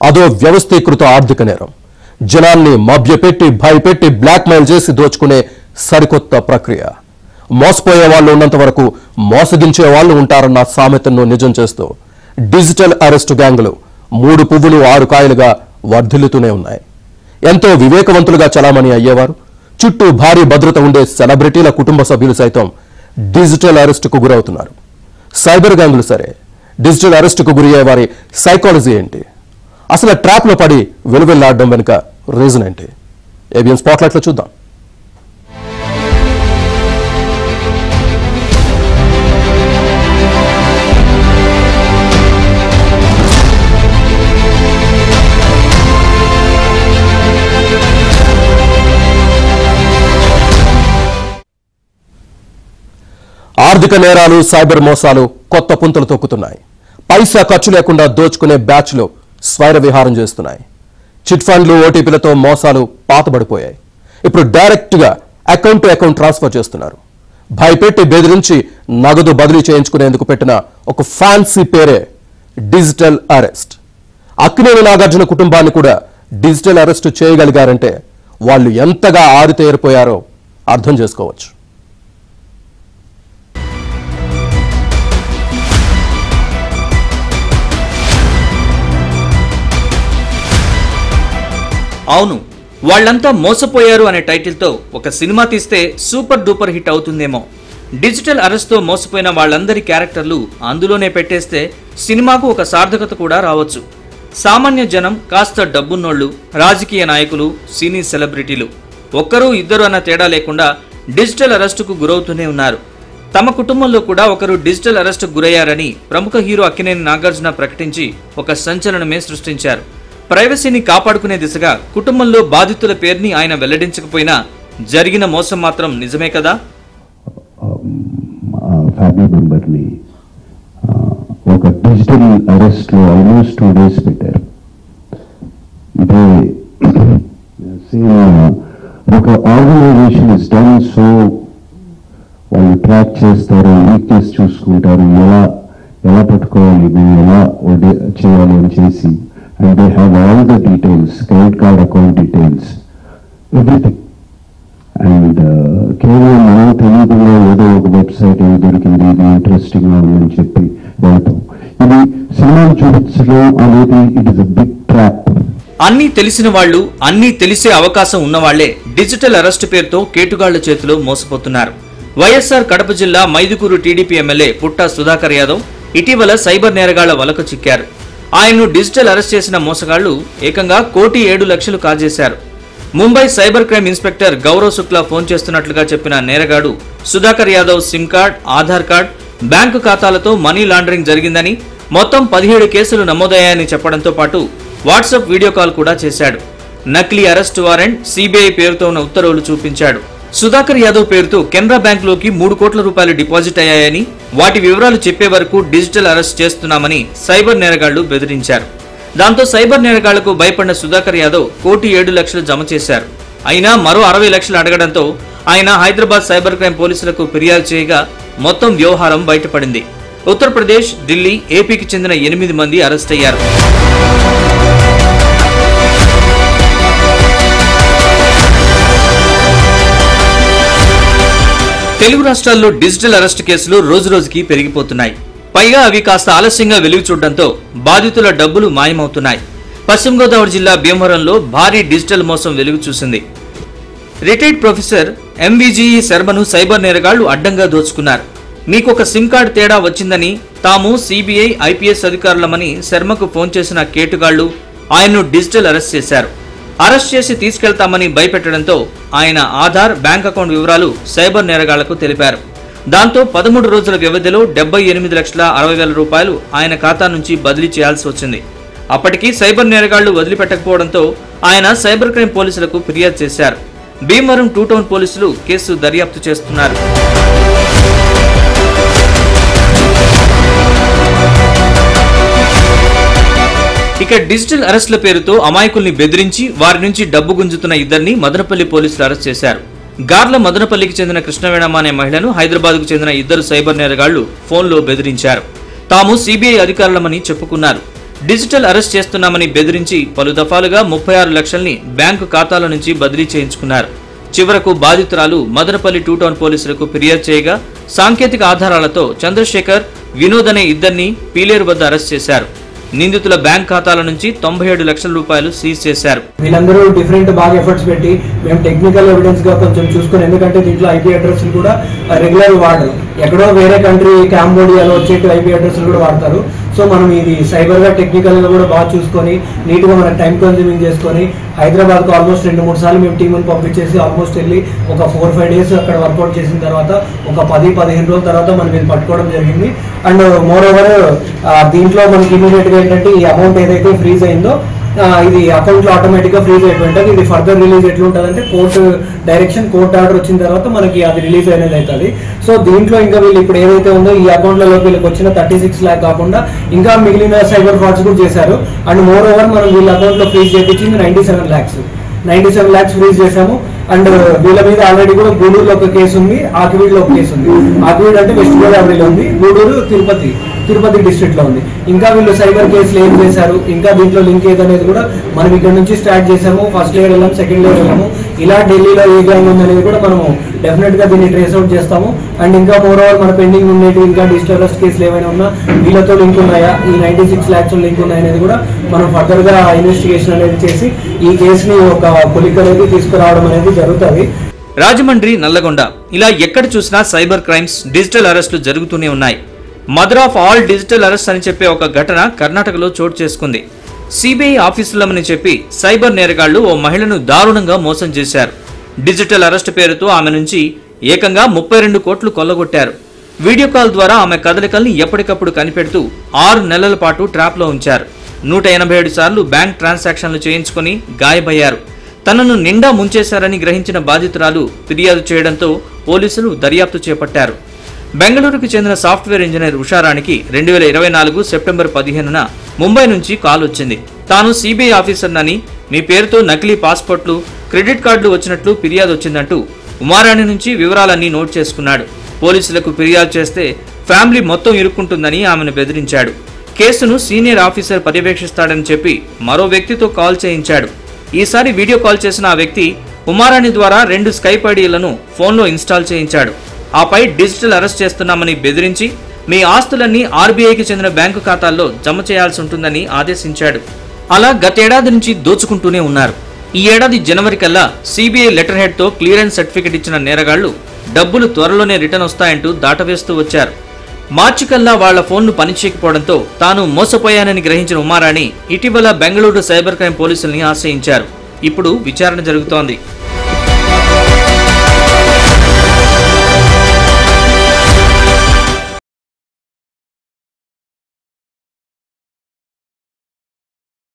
అదో వ్యవస్థీకృత ఆర్థిక నేరం. జనాన్ని మభ్యపెట్టి భయపెట్టి బ్లాక్మెయిల్ చేసి దోచుకునే సరికొత్త ప్రక్రియ. మోసపోయే వాళ్ళు ఉన్నంత వరకు మోసగించే వాళ్ళు ఉంటారన్న సామెతను నిజం చేస్తూ డిజిటల్ అరెస్ట్ గ్యాంగులు 3 పువ్వులు 6 కాయలుగా వర్ధిల్లుతూనే ఉన్నాయి. ఎంతో వివేకవంతులుగా చలామణి అయ్యేవారు, చుట్టూ భారీ భద్రత ఉండే సెలబ్రిటీల కుటుంబ సభ్యులు సైతం డిజిటల్ అరెస్టుకు గురవుతున్నారు. సైబర్ గ్యాంగులు సరే, డిజిటల్ అరెస్టుకు గురయ్యే వారి సైకాలజీ ఏంటి? అసలు ట్రాప్లో పడి వెలువెల్లాడడం వెనుక రీజన్ ఏంటి? ఏబిఎన్ స్పాట్లైట్లో చూద్దాం. ఆర్థిక నేరాలు, సైబర్ మోసాలు కొత్త పుంతలు తొక్కుతున్నాయి. పైసా ఖర్చు లేకుండా దోచుకునే బ్యాచ్లు స్వైర విహారం చేస్తున్నాయి. చిట్ ఫండ్లు, ఓటీపీలతో మోసాలు పాతబడిపోయాయి. ఇప్పుడు డైరెక్ట్గా అకౌంట్ టు అకౌంట్ ట్రాన్స్ఫర్ చేస్తున్నారు. భయపెట్టి బెదిరించి నగదు బదిలీ చేయించుకునేందుకు పెట్టిన ఒక ఫ్యాన్సీ పేరే డిజిటల్ అరెస్ట్. అక్కినేని నాగార్జున కుటుంబాన్ని కూడా డిజిటల్ అరెస్ట్ చేయగలిగారంటే వాళ్ళు ఎంతగా ఆరితేరిపోయారో అర్థం చేసుకోవచ్చు. అవును, వాళ్లంతా మోసపోయారు అనే టైటిల్తో ఒక సినిమా తీస్తే సూపర్ డూపర్ హిట్ అవుతుందేమో. డిజిటల్ అరెస్ట్తో మోసపోయిన వాళ్ళందరి క్యారెక్టర్లు అందులోనే పెట్టేస్తే సినిమాకు ఒక సార్థకత కూడా రావచ్చు. సామాన్య జనం, కాస్త డబ్బున్నోళ్లు, రాజకీయ నాయకులు, సినీ సెలబ్రిటీలు ఒక్కరు ఇద్దరు అన్న తేడా లేకుండా డిజిటల్ అరెస్టుకు గురవుతూనే ఉన్నారు. తమ కుటుంబంలో కూడా ఒకరు డిజిటల్ అరెస్టుకు గురయ్యారని ప్రముఖ హీరో అక్కినేని నాగార్జున ప్రకటించి ఒక సంచలనమే సృష్టించారు. ప్రైవసీని కాపాడుకునే దిశగా కుటుంబంలో బాధితుల పేరుని ఆయన వెల్లడించకపోయినా జరిగిన మోసం మాత్రం నిజమే కదా. ఫ్యామిలీ మెంబర్ని ఒక డిజిటల్ అరెస్ట్ లో ఆల్మోస్ట్ 2 days పెట్టారు. ఇదే ఒక ఆర్గనైజేషన్ ఇస్ డన్ సో వాళ్ళు ట్రాక్ చేస్తారు, వీక్నెస్ చూసుకుంటారు, ఎలా పట్టుకోవాలి, మేము ఎలా చేయాలి అని చేసి, and they have all the details, credit card account details, everything. And కేవలం మనం తెలియకుండా ఏదో ఒక వెబ్సైట్ ఏదో దొరికింది, ఇది ఇంట్రెస్టింగ్గా ఉందని చెప్పి వెళ్తాం. ఇది సినిమాలు చూపించడం అనేది it is a big trap. అన్నీ తెలిసిన వాళ్ళు, అన్నీ తెలిసే అవకాశం ఉన్నవాళ్లే డిజిటల్ అరెస్ట్ పేరుతో కేటుగాళ్ల చేతిలో మోసపోతున్నారు. వైఎస్ఆర్ కడప జిల్లా మైదుకూరు టీడీపీ ఎమ్మెల్యే పుట్టా సుధాకర్ యాదవ్ ఇటీవల సైబర్ నేరగాళ్ల వలకు చిక్కారు. ఆయన్ను డిజిటల్ అరెస్ట్ చేసిన మోసగాళ్లు ఏకంగా 1,07,00,000 కాజేశారు. Mumbai cyber crime inspector Gaurav Shukla phone చేస్తున్నట్లుగా చెప్పిన నేరగాడు Sudhakar Yadav sim card, Aadhaar card, bank ఖాతాలతో మనీ లాండరింగ్ జరిగిందని, మొత్తం 17 కేసులు నమోదయ్యాయని చెప్పడంతో పాటు వాట్సాప్ వీడియో కాల్ కూడా చేశాడు. నకిలీ అరెస్ట్ వారెంట్, సిబిఐ పేరుతో ఉన్న ఉత్తర్వులు చూపించాడు. సుధాకర్ యాదవ్ పేరుతో కెనరా బ్యాంకులోకి 3 కోట్ల రూపాయలు డిపాజిట్ అయ్యాయని, వాటి వివరాలు చెప్పే వరకు డిజిటల్ అరెస్ట్ చేస్తున్నామని సైబర్ నేరగాళ్లు బెదిరించారు. దాంతో సైబర్ నేరగాళ్లకు భయపడిన సుధాకర్ యాదవ్ 1,07,00,000 జమ చేశారు. అయినా మరో 60 లక్షలు అడగడంతో ఆయన హైదరాబాద్ సైబర్ క్రైమ్ పోలీసులకు ఫిర్యాదు చేయగా మొత్తం వ్యవహారం బయటపడింది. ఉత్తరప్రదేశ్, ఢిల్లీ, ఏపీకి చెందిన 8 మంది అరెస్ట్ అయ్యారు. తెలుగు రాష్ట్రాల్లో డిజిటల్ అరెస్ట్ కేసులు రోజురోజుకి పెరిగిపోతున్నాయి. పైగా అవి కాస్త ఆలస్యంగా వెలుగు చూడడంతో బాధితుల డబ్బులు మాయమవుతున్నాయి. పశ్చిమ గోదావరి జిల్లా భీమవరంలో భారీ డిజిటల్ మోసం వెలుగు చూసింది. రిటైర్డ్ ప్రొఫెసర్ ఎంవిజిఈ శర్మను సైబర్ నేరగాళ్లు అడ్డంగా దోచుకున్నారు. మీకొక సిమ్ కార్డు తేడా వచ్చిందని, తాము సిబిఐ, ఐపీఎస్ అధికారులమని శర్మకు ఫోన్ చేసిన కేటుగాళ్లు ఆయన్ను డిజిటల్ అరెస్ట్ చేశారు. అరెస్ట్ చేసి తీసుకెళ్తామని భయపెట్టడంతో ఆయన ఆధార్, బ్యాంక్ అకౌంట్ వివరాలు సైబర్ నేరగాళ్లకు తెలిపారు. దాంతో 13 రోజుల వ్యవధిలో 78,60,000 రూపాయలు ఆయన ఖాతా నుంచి బదిలీ చేయాల్సి వచ్చింది. అప్పటికీ సైబర్ నేరగాళ్లు వదిలిపెట్టకపోవడంతో ఆయన సైబర్ క్రైమ్ పోలీసులకు ఫిర్యాదు చేశారు. భీమవరం 2 టౌన్ పోలీసులు కేసు దర్యాప్తు చేస్తున్నారు. ఇక డిజిటల్ అరెస్టుల పేరుతో అమాయకుల్ని బెదిరించి వారి నుంచి డబ్బు గుంజుతున్న ఇద్దరిని మదనపల్లి పోలీసులు అరెస్ట్ చేశారు. గార్ల మదనపల్లికి చెందిన కృష్ణవేణమ్మ అనే మహిళను హైదరాబాద్కు చెందిన 2 సైబర్ నేరగాళ్లు ఫోన్లో బెదిరించారు. తాము సిబిఐ అధికారులమని చెప్పుకున్నారు. డిజిటల్ అరెస్ట్ చేస్తున్నామని బెదిరించి పలు దఫాలుగా 36 లక్షల్ని బ్యాంకు ఖాతాల నుంచి బదిలీ చేయించుకున్నారు. చివరకు బాధితురాలు మదనపల్లి 2 టౌన్ పోలీసులకు ఫిర్యాదు చేయగా సాంకేతిక ఆధారాలతో చంద్రశేఖర్, వినోద్ అనే ఇద్దరిని పీలేరు వద్ద అరెస్ట్ చేశారు. నిందితుల బ్యాంక్ ఖాతాల నుంచి 97 లక్షల రూపాయలు సీజ్ చేశారు. వీళ్ళందరూ డిఫరెంట్ బాగా ఎఫర్ట్స్ పెట్టి మేము టెక్నికల్ ఎవిడెన్స్ గా కొంచెం చూసుకుని, ఎందుకంటే దీంట్లో ఐపీ అడ్రస్ కూడా రెగ్యులర్ వాడరు, ఎక్కడో వేరే కంట్రీ కాంబోడియాలో వచ్చేటి ఐపీ అడ్రస్ కూడా వాడతారు. సో మనం ఇది సైబర్ గా టెక్నికల్ గా కూడా బాగా చూసుకొని నీట్ గా మన టైం కన్స్యూమింగ్ చేసుకొని హైదరాబాద్ కు ఆల్మోస్ట్ 2-3 సార్లు మేము టీంని పంపించేసి ఆల్మోస్ట్ వెళ్ళి ఒక 4-5 డేస్ అక్కడ వర్కౌట్ చేసిన తర్వాత ఒక 10-15 రోజుల తర్వాత మనం ఇది పట్టుకోవడం జరిగింది. అండ్ మోర్ ఓవర్ దీంట్లో మనకి ఇమీడియట్ గా ఏంటంటే ఈ అమౌంట్ ఏదైతే ఫ్రీజ్ అయిందో ఇది అకౌంట్ లో ఆటోమేటిక్ గా ఫ్రీజ్ అయిపోయింటుంది. ఇది ఫర్దర్ రిలీజ్ ఎట్లుంటుందంటే కోర్టు డైరెక్షన్, కోర్టు ఆర్డర్ వచ్చిన తర్వాత మనకి అది రిలీజ్ అనేది అవుతుంది. సో దీంట్లో ఇంకా వీళ్ళు ఇప్పుడు ఏదైతే ఉందో ఈ అకౌంట్ లో వీళ్ళకి వచ్చిన 36 lakh కాకుండా ఇంకా మిగిలిన సైబర్ ఫ్రాడ్స్ కూడా చేశారు. అండ్ మోర్ ఓవర్ మనం వీళ్ళ అకౌంట్ లో ఫ్రీజ్ చేయించింది 97 lakhs ఫ్రీజ్ చేశాము. అండ్ వీళ్ళ మీద ఆల్రెడీ కూడా గూడూరులో ఒక కేసు ఉంది, ఆకివీడులో ఒక కేసు ఉంది. ఆకివీడు అంటే వెస్ట్ గోదావరిలో ఉంది, గూడూరు తిరుపతి డిస్ట్రిక్ట్ లో ఉంది. ఇంకా వీళ్ళు సైబర్ కేసులు ఏం చేశారు, ఇంకా దీంట్లో లింక్ ఏదనేది కూడా మనం ఇక్కడ నుంచి స్టార్ట్ చేసాము. ఫస్ట్ లేయర్ వెళ్ళాము, సెకండ్ లేయర్ వెళ్ళాము. ఇలా ఢిల్లీలో ఏ గ్యాంగ్ ఉందనేది కూడా మనము డెఫినెట్ గా దీన్ని ట్రేస్ అవుట్ చేస్తాము. అండ్ ఇంకా మోర్ ఓవర్ మన పెండింగ్ ఉండేవి ఇంకా డిజిటల్ అరెస్ట్ కేసులు ఏమైనా ఉన్నా వీళ్ళతో లింక్ ఉన్నాయా, ఈ 96 lakhs లింక్ ఉన్నాయనేది కూడా మనం ఫర్దర్ గా ఇన్వెస్టిగేషన్ అనేది చేసి ఈ కేసుని ఒక కొలిక్ అనేది తీసుకురావడం అనేది జరుగుతుంది. రాజమండ్రి, నల్లగొండ ఇలా ఎక్కడ చూసినా సైబర్ క్రైమ్స్, డిజిటల్ అరెస్టులు జరుగుతూనే ఉన్నాయి. Mother of all digital arrest అని చెప్పే ఒక ఘటన కర్ణాటకలో చోటు చేసుకుంది. సిబిఐ ఆఫీసులమని చెప్పి సైబర్ నేరగాళ్లు ఓ మహిళను దారుణంగా మోసం చేశారు. డిజిటల్ అరెస్ట్ పేరుతో ఆమె నుంచి ఏకంగా 32 కోట్లు కొల్లగొట్టారు. వీడియో కాల్ ద్వారా ఆమె కదలికల్ని ఎప్పటికప్పుడు కనిపెడుతూ 6 నెలల పాటు ట్రాప్లో ఉంచారు. 187 సార్లు బ్యాంక్ ట్రాన్సాక్షన్లు చేయించుకుని గాయపయ్యారు. తనను నిండా ముంచేశారని గ్రహించిన బాధితురాలు ఫిర్యాదు చేయడంతో పోలీసులు దర్యాప్తు చేపట్టారు. బెంగళూరుకు చెందిన సాఫ్ట్వేర్ ఇంజనీర్ ఉషారానికి 2024 సెప్టెంబర్ 15న ముంబై నుంచి కాల్ వచ్చింది. తాను సిబిఐ ఆఫీసర్నని, మీ పేరుతో నకిలీ పాస్పోర్ట్లు, క్రెడిట్ కార్డులు వచ్చినట్లు ఫిర్యాదు వచ్చిందంటూ ఉమారాణి నుంచి వివరాలన్నీ నోట్ చేసుకున్నాడు. పోలీసులకు ఫిర్యాదు చేస్తే ఫ్యామిలీ మొత్తం ఇరుక్కుంటుందని ఆమెను బెదిరించాడు. కేసును సీనియర్ ఆఫీసర్ పర్యవేక్షిస్తాడని చెప్పి మరో వ్యక్తితో కాల్ చేయించాడు. ఈసారి వీడియో కాల్ చేసిన ఆ వ్యక్తి ఉమారాణి ద్వారా 2 స్కైప్ ఐడీలను ఫోన్లో ఇన్స్టాల్ చేయించాడు. ఆపై డిజిటల్ అరెస్ట్ చేస్తున్నామని బెదిరించి మీ ఆస్తులన్నీ ఆర్బీఐకి చెందిన బ్యాంకు ఖాతాల్లో జమ చేయాల్సి ఉంటుందని ఆదేశించాడు. అలా గతేడాది నుంచి దోచుకుంటూనే ఉన్నారు. ఈ ఏడాది జనవరి కల్లా సిబిఐ లెటర్ హెడ్ తో క్లియరెన్స్ సర్టిఫికెట్ ఇచ్చిన నేరగాళ్లు డబ్బులు త్వరలోనే రిటర్న్ వస్తాయంటూ దాటవేస్తూ వచ్చారు. మార్చి కల్లా వాళ్ల ఫోన్ను పనిచేయకపోవడంతో తాను మోసపోయానని గ్రహించిన ఉమారాణి ఇటీవల బెంగళూరు సైబర్ క్రైమ్ పోలీసుల్ని ఆశ్రయించారు. ఇప్పుడు విచారణ జరుగుతోంది.